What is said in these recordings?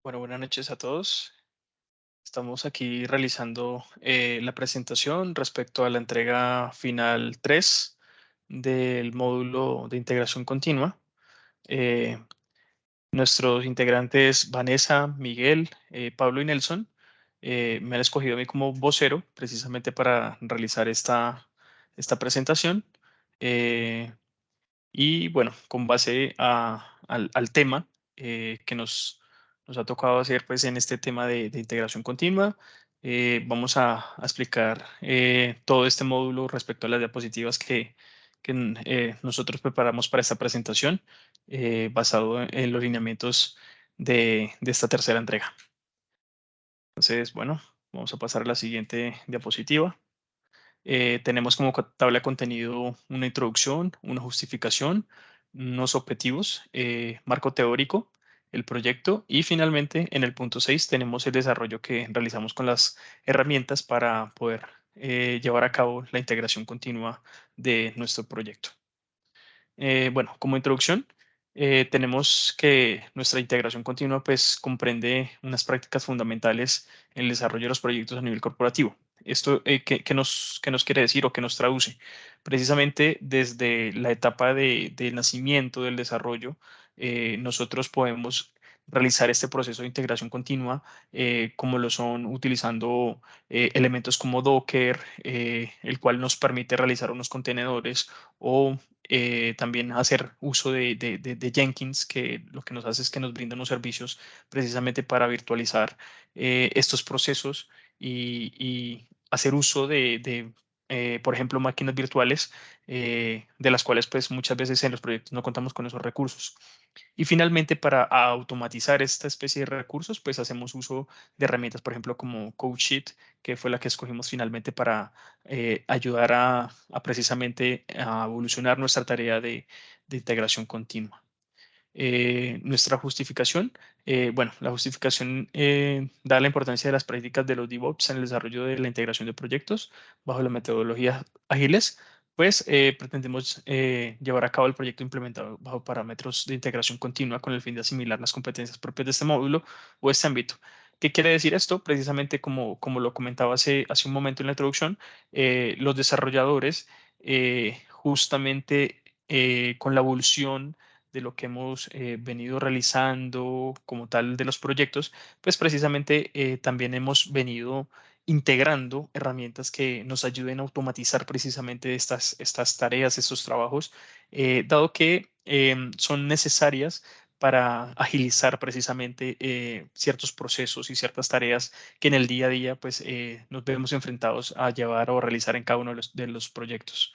Bueno, buenas noches a todos. Estamos aquí realizando la presentación respecto a la entrega final 3 del módulo de integración continua. Eh, Nuestros integrantes Vanessa, Miguel, Pablo y Nelson me han escogido a mí como vocero precisamente para realizar esta presentación. Eh, y bueno, con base al tema que nos ha tocado hacer pues, en este tema de integración continua, vamos a explicar todo este módulo respecto a las diapositivas que nosotros preparamos para esta presentación, basado en los lineamientos de esta tercera entrega. Entonces, bueno, vamos a pasar a la siguiente diapositiva. Tenemos como tabla de contenido una introducción, una justificación, unos objetivos, marco teórico, el proyecto y finalmente en el punto 6 tenemos el desarrollo que realizamos con las herramientas para poder llevar a cabo la integración continua de nuestro proyecto. Bueno, como introducción, tenemos que nuestra integración continua pues comprende unas prácticas fundamentales en el desarrollo de los proyectos a nivel corporativo. Esto, ¿qué nos quiere decir o qué nos traduce? Precisamente desde la etapa de nacimiento del desarrollo, nosotros podemos realizar este proceso de integración continua, como lo son utilizando elementos como Docker, el cual nos permite realizar unos contenedores o también hacer uso de Jenkins, que lo que nos hace es que nos brinda unos servicios precisamente para virtualizar estos procesos y hacer uso por ejemplo, máquinas virtuales, de las cuales pues muchas veces en los proyectos no contamos con esos recursos. Y finalmente, para automatizar esta especie de recursos, pues hacemos uso de herramientas, por ejemplo, como CodeSheet, que fue la que escogimos finalmente para ayudar a precisamente a evolucionar nuestra tarea de integración continua. Nuestra justificación, bueno, la justificación da la importancia de las prácticas de los DevOps en el desarrollo de la integración de proyectos bajo las metodologías ágiles, pues pretendemos llevar a cabo el proyecto implementado bajo parámetros de integración continua con el fin de asimilar las competencias propias de este módulo o este ámbito. ¿Qué quiere decir esto? Precisamente como lo comentaba hace un momento en la introducción, los desarrolladores justamente con la evolución de lo que hemos venido realizando como tal de los proyectos, pues precisamente también hemos venido integrando herramientas que nos ayuden a automatizar precisamente estas tareas, estos trabajos, dado que son necesarias para agilizar precisamente ciertos procesos y ciertas tareas que en el día a día pues nos vemos enfrentados a llevar o realizar en cada uno de los proyectos.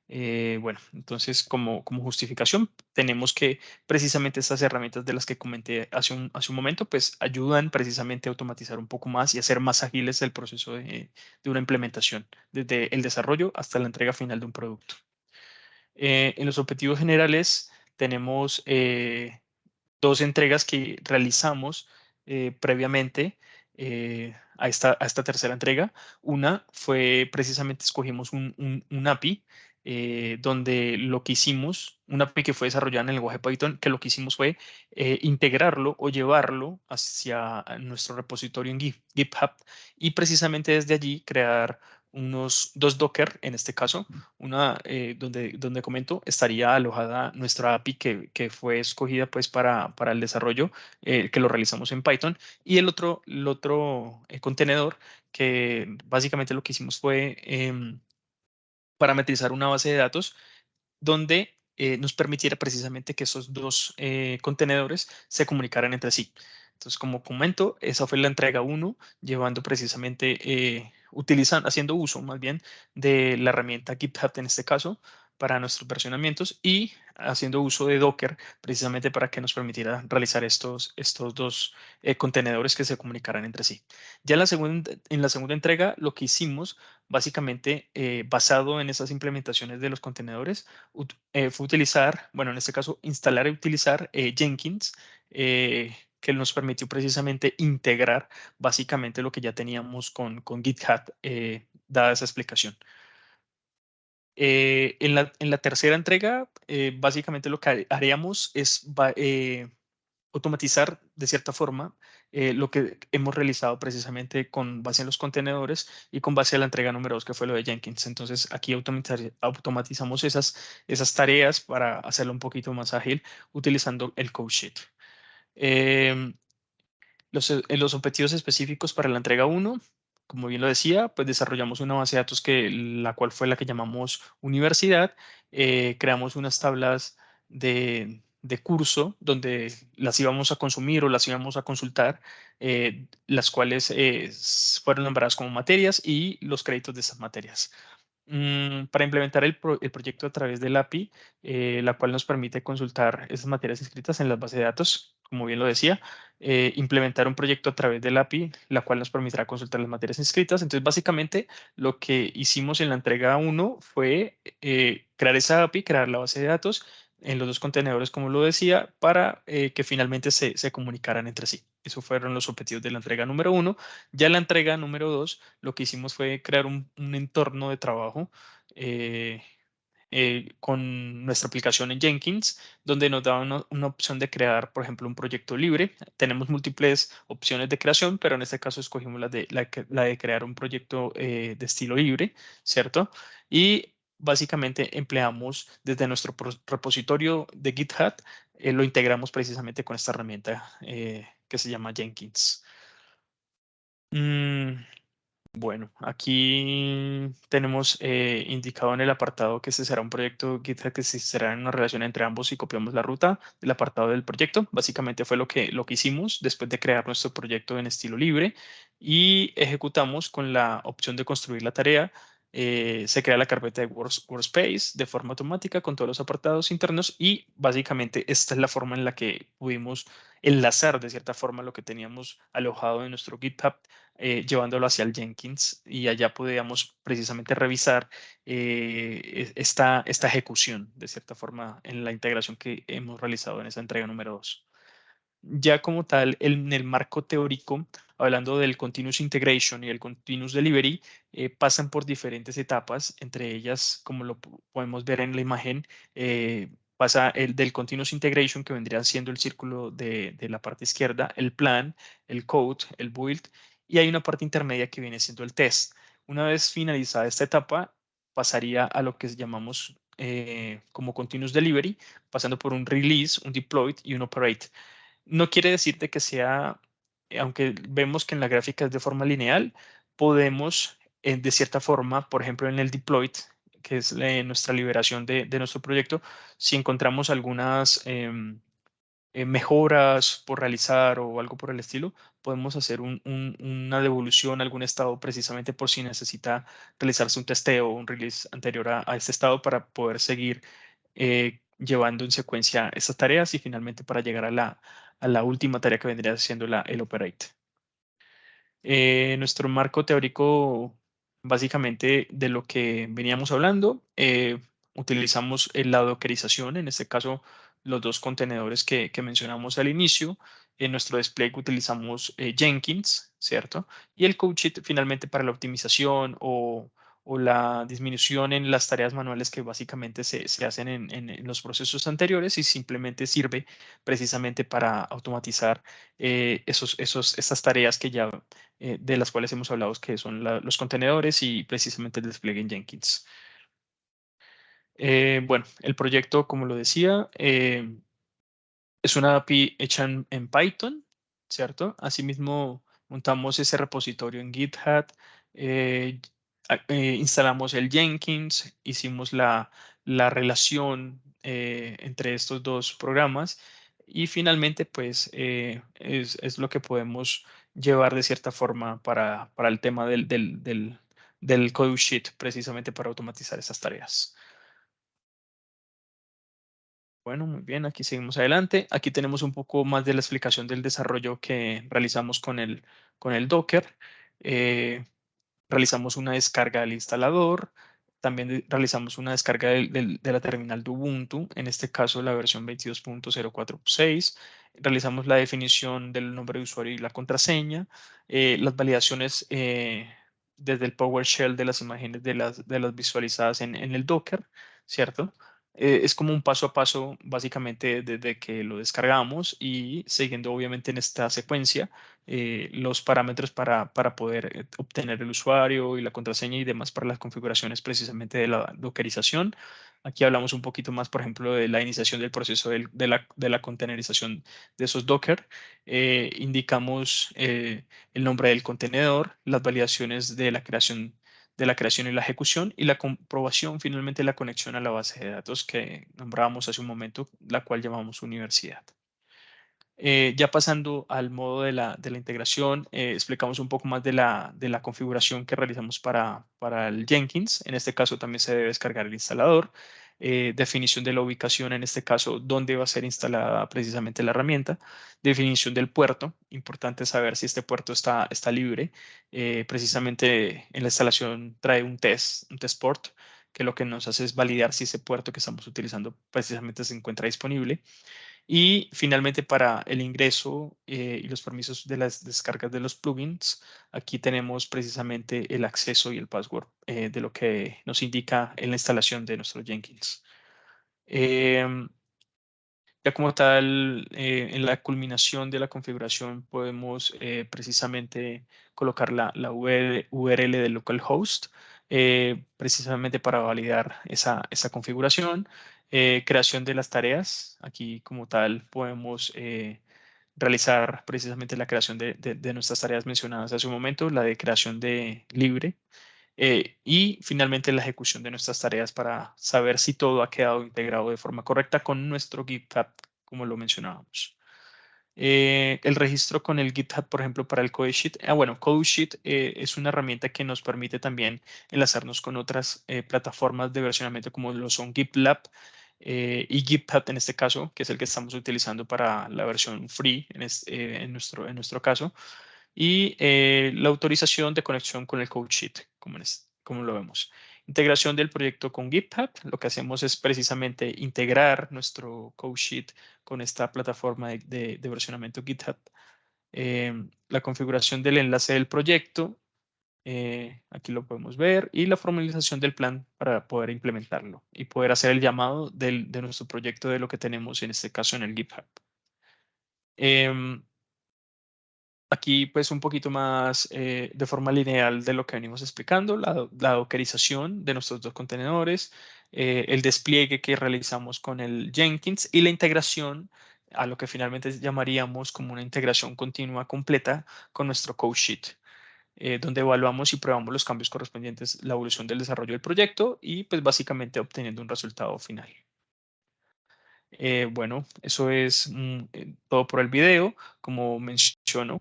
Bueno, entonces como justificación tenemos que precisamente estas herramientas de las que comenté hace un momento, pues ayudan precisamente a automatizar un poco más y hacer más ágiles el proceso de una implementación, desde el desarrollo hasta la entrega final de un producto. En los objetivos generales tenemos dos entregas que realizamos previamente a esta tercera entrega. Una fue precisamente escogimos un API donde lo que hicimos, un API que fue desarrollado en el lenguaje Python, que lo que hicimos fue integrarlo o llevarlo hacia nuestro repositorio en GitHub y precisamente desde allí crear unos dos Docker, en este caso, una donde comento estaría alojada nuestra API que fue escogida pues para el desarrollo, que lo realizamos en Python, y el otro contenedor que básicamente lo que hicimos fue parametrizar una base de datos donde nos permitiera precisamente que esos dos contenedores se comunicaran entre sí. Entonces, como comento, esa fue la entrega uno, llevando precisamente, haciendo uso más bien de la herramienta GitHub en este caso para nuestros versionamientos y haciendo uso de Docker precisamente para que nos permitiera realizar estos dos contenedores que se comunicaran entre sí. Ya en la segunda entrega, lo que hicimos básicamente basado en esas implementaciones de los contenedores fue utilizar, bueno, en este caso, instalar y utilizar Jenkins, que nos permitió precisamente integrar básicamente lo que ya teníamos con GitHub, dada esa explicación. En la tercera entrega, básicamente lo que haríamos es automatizar de cierta forma lo que hemos realizado precisamente con base en los contenedores y con base a la entrega número 2 que fue lo de Jenkins. Entonces aquí automatizamos esas tareas para hacerlo un poquito más ágil utilizando el code sheet. Los objetivos específicos para la entrega uno, como bien lo decía, pues desarrollamos una base de datos la cual fue la que llamamos universidad. Creamos unas tablas de curso donde las íbamos a consumir o las íbamos a consultar, las cuales fueron nombradas como materias y los créditos de esas materias. Para implementar el proyecto a través del API, la cual nos permite consultar esas materias inscritas en las bases de datos, como bien lo decía, implementar un proyecto a través del API, la cual nos permitirá consultar las materias inscritas. Entonces, básicamente, lo que hicimos en la entrega uno fue crear esa API, crear la base de datos en los dos contenedores, como lo decía, para que finalmente se comunicaran entre sí. Esos fueron los objetivos de la entrega número uno. Ya en la entrega número dos, lo que hicimos fue crear un entorno de trabajo eh, con nuestra aplicación en Jenkins, donde nos da una opción de crear, por ejemplo, un proyecto libre. Tenemos múltiples opciones de creación, pero en este caso escogimos la de crear un proyecto de estilo libre, ¿cierto? Y básicamente empleamos desde nuestro repositorio de GitHub, lo integramos precisamente con esta herramienta que se llama Jenkins. Mm, bueno, aquí tenemos indicado en el apartado que este será un proyecto GitHub que se será en una relación entre ambos y copiamos la ruta del apartado del proyecto. Básicamente fue lo que hicimos después de crear nuestro proyecto en estilo libre y ejecutamos con la opción de construir la tarea. Se crea la carpeta de Workspace de forma automática con todos los apartados internos y básicamente esta es la forma en la que pudimos enlazar de cierta forma lo que teníamos alojado en nuestro GitHub, llevándolo hacia el Jenkins y allá podíamos precisamente revisar esta ejecución de cierta forma en la integración que hemos realizado en esa entrega número 2. Ya como tal, en el marco teórico, hablando del Continuous Integration y el Continuous Delivery, pasan por diferentes etapas, entre ellas, como lo podemos ver en la imagen, pasa el del Continuous Integration, que vendría siendo el círculo de la parte izquierda, el plan, el code, el build, y hay una parte intermedia que viene siendo el test. Una vez finalizada esta etapa, pasaría a lo que llamamos como Continuous Delivery, pasando por un release, un deploy y un operate. No quiere decir de que sea, aunque vemos que en la gráfica es de forma lineal, podemos, de cierta forma, por ejemplo, en el deploy, que es nuestra liberación de nuestro proyecto, si encontramos algunas mejoras por realizar o algo por el estilo, podemos hacer una devolución a algún estado precisamente por si necesita realizarse un testeo o un release anterior a este estado para poder seguir llevando en secuencia estas tareas y finalmente para llegar a la última tarea que vendría siendo el operate. Nuestro marco teórico, básicamente de lo que veníamos hablando, utilizamos la dockerización, en este caso los dos contenedores que mencionamos al inicio. En nuestro despliegue utilizamos Jenkins, ¿cierto? Y el code sheet finalmente para la optimización o la disminución en las tareas manuales que básicamente se hacen en los procesos anteriores y simplemente sirve precisamente para automatizar esas tareas que ya de las cuales hemos hablado, que son los contenedores y precisamente el despliegue en Jenkins. Bueno, el proyecto, como lo decía, es una API hecha en Python, ¿cierto? Asimismo, montamos ese repositorio en GitHub, eh, instalamos el Jenkins, hicimos la relación entre estos dos programas y finalmente, pues, es lo que podemos llevar de cierta forma para el tema del code sheet, precisamente para automatizar esas tareas. Bueno, muy bien, aquí seguimos adelante. Aquí tenemos un poco más de la explicación del desarrollo que realizamos con el Docker. Eh, Realizamos una descarga del instalador. También realizamos una descarga de la terminal de Ubuntu, en este caso la versión 22.046. Realizamos la definición del nombre de usuario y la contraseña. Las validaciones desde el PowerShell de las imágenes de las visualizadas en el Docker, ¿cierto? Es como un paso a paso, básicamente desde que lo descargamos y siguiendo obviamente en esta secuencia los parámetros para poder obtener el usuario y la contraseña y demás para las configuraciones precisamente de la dockerización. Aquí hablamos un poquito más, por ejemplo, de la iniciación del proceso de la containerización de esos Docker. Indicamos el nombre del contenedor, las validaciones de la creación y la ejecución y la comprobación finalmente la conexión a la base de datos que nombrábamos hace un momento, la cual llamamos universidad. Ya pasando al modo de la integración, explicamos un poco más de la configuración que realizamos para el Jenkins. En este caso también se debe descargar el instalador. Definición de la ubicación, en este caso, dónde va a ser instalada precisamente la herramienta. Definición del puerto. Importante saber si este puerto está libre. Precisamente en la instalación trae un test port, que lo que nos hace es validar si ese puerto que estamos utilizando precisamente se encuentra disponible. Y finalmente para el ingreso y los permisos de las descargas de los plugins, aquí tenemos precisamente el acceso y el password de lo que nos indica en la instalación de nuestro Jenkins. Em, ya como tal, en la culminación de la configuración podemos precisamente colocar la URL del localhost, precisamente para validar esa configuración. Creación de las tareas. Aquí como tal podemos realizar precisamente la creación de nuestras tareas mencionadas hace un momento, la de creación de libre. Y finalmente la ejecución de nuestras tareas para saber si todo ha quedado integrado de forma correcta con nuestro GitHub, como lo mencionábamos. El registro con el GitHub, por ejemplo, para el CodeSheet. Bueno, CodeSheet es una herramienta que nos permite también enlazarnos con otras plataformas de versionamiento como lo son GitLab y GitHub en este caso, que es el que estamos utilizando para la versión free en nuestro caso y la autorización de conexión con el code sheet, como lo vemos. Integración del proyecto con GitHub. Lo que hacemos es precisamente integrar nuestro code sheet con esta plataforma de versionamiento GitHub. La configuración del enlace del proyecto. Aquí lo podemos ver. Y la formalización del plan para poder implementarlo y poder hacer el llamado de nuestro proyecto de lo que tenemos en este caso en el GitHub. Em, Aquí, pues, un poquito más de forma lineal de lo que venimos explicando, la dockerización de nuestros dos contenedores, el despliegue que realizamos con el Jenkins y la integración a lo que finalmente llamaríamos como una integración continua completa con nuestro code sheet, donde evaluamos y probamos los cambios correspondientes, la evolución del desarrollo del proyecto y, pues, básicamente obteniendo un resultado final. Bueno, eso es todo por el video. Como menciono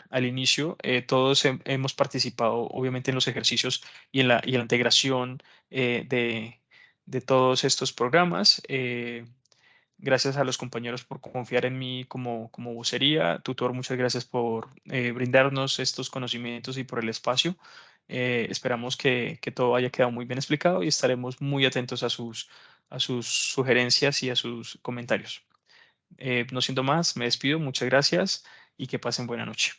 al inicio, todos hemos participado obviamente en los ejercicios y en la integración de todos estos programas. Gracias a los compañeros por confiar en mí como vocería. Tutor, muchas gracias por brindarnos estos conocimientos y por el espacio. Esperamos que todo haya quedado muy bien explicado y estaremos muy atentos a sus sugerencias y a sus comentarios. No siendo más, me despido. Muchas gracias y que pasen buena noche.